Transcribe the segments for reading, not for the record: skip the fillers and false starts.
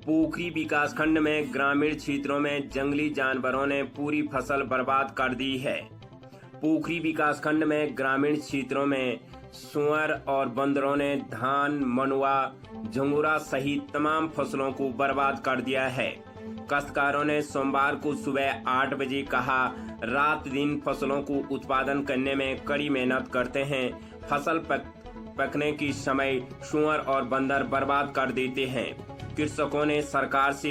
पोखरी विकासखंड में ग्रामीण क्षेत्रों में जंगली जानवरों ने पूरी फसल बर्बाद कर दी है। पोखरी विकासखंड में ग्रामीण क्षेत्रों में सुअर और बंदरों ने धान, मनुआ, झंगोरा सहित तमाम फसलों को बर्बाद कर दिया है। काश्तकारों ने सोमवार को सुबह 8 बजे कहा, रात दिन फसलों को उत्पादन करने में कड़ी मेहनत करते हैं। फसल पकने के समय सुअर और बंदर बर्बाद कर देते हैं। कृषकों ने सरकार से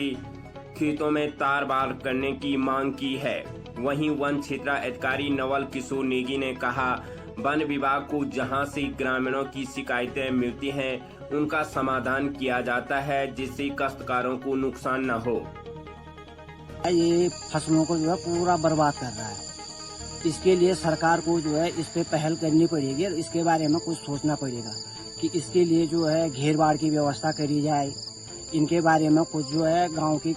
खेतों में तार बाड़ करने की मांग की है। वहीं वन क्षेत्राधिकारी नवल किशोर नेगी ने कहा, वन विभाग को जहां से ग्रामीणों की शिकायतें मिलती हैं उनका समाधान किया जाता है, जिससे काश्तकारों को नुकसान न हो। ये फसलों को जो है पूरा बर्बाद कर रहा है। इसके लिए सरकार को जो है इस पे पहल करनी पड़ेगी और इसके बारे में कुछ सोचना पड़ेगा कि इसके लिए जो है घेर बाड़ की व्यवस्था करी जाए। इनके बारे में कुछ जो है गांव के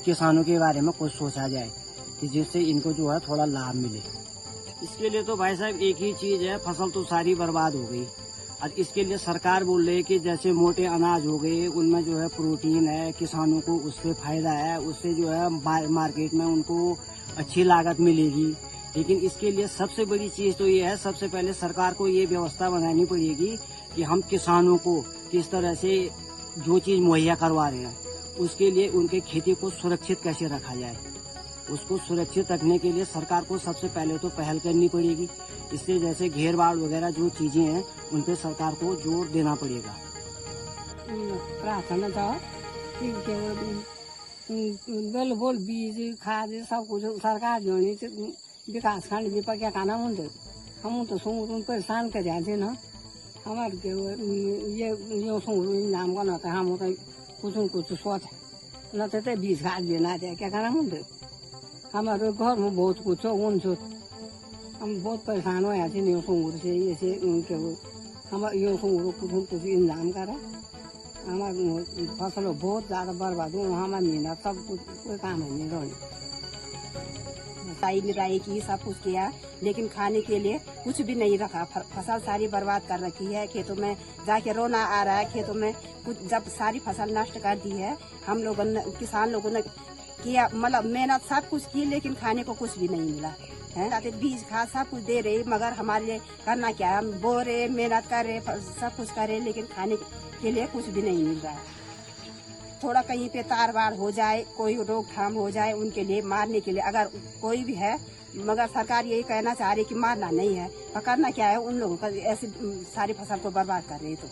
किसानों के बारे में कुछ सोचा जाए कि जिससे इनको जो है थोड़ा लाभ मिले। इसके लिए तो भाई साहब एक ही चीज है, फसल तो सारी बर्बाद हो गई। और इसके लिए सरकार बोल रही है कि जैसे मोटे अनाज हो गए उनमें जो है प्रोटीन है, किसानों को उससे फायदा है, उससे जो है मार्केट में उनको अच्छी लागत मिलेगी। लेकिन इसके लिए सबसे बड़ी चीज तो ये है, सबसे पहले सरकार को ये व्यवस्था बनानी पड़ेगी कि हम किसानों को किस तरह से जो चीज मुहैया करवा रहे हैं उसके लिए उनके खेती को सुरक्षित कैसे रखा जाए। उसको सुरक्षित रखने के लिए सरकार को सबसे पहले तो पहल करनी पड़ेगी। इससे जैसे घेर बाड़ वगैरह जो चीजें हैं उन पे सरकार को जोर देना पड़ेगा। प्रार्थना था कि बोल बीज खाद सब कुछ सरकार जो विकास खंड भी पक्या खाना होंगे हम तो सुन परेशान कर जाते ना हमारे ये नाम का ना था हम कुछ सोच न तो बीज खाद भी ना दे क्या खाना होंगे। हमारे घर में बहुत कुछ हो उन हम बहुत परेशान हो जाते यो सुंगुर से ये से उनके हम यो सुंगुर कुछ इंतजाम करा। हमारे फसल बहुत ज्यादा बर्बाद हो, हमारा मेहनत सब कुछ कोई काम है नहीं रही। मिलाई की सब कुछ किया लेकिन खाने के लिए कुछ भी नहीं रखा। फसल सारी बर्बाद कर रखी है। खेतों में जाके रोना आ रहा है। खेतों में कुछ जब सारी फसल नष्ट कर दी है। हम लोगों ने किसान लोगों ने किया मतलब मेहनत सब कुछ की लेकिन खाने को कुछ भी नहीं मिला है। बीज खाद सब कुछ दे रहे मगर हमारे लिए करना क्या है, हम बो रहे मेहनत कर रहे सब कुछ कर रहे लेकिन खाने के लिए कुछ भी नहीं मिल रहा है। थोड़ा कहीं पे तार बाड़ हो जाए, कोई रोकथाम हो जाए उनके लिए मारने के लिए अगर कोई भी है, मगर सरकार यही कहना चाह रही कि मारना नहीं है, पकड़ना क्या है उन लोगों का ऐसी सारी फसल को बर्बाद कर रही है। तो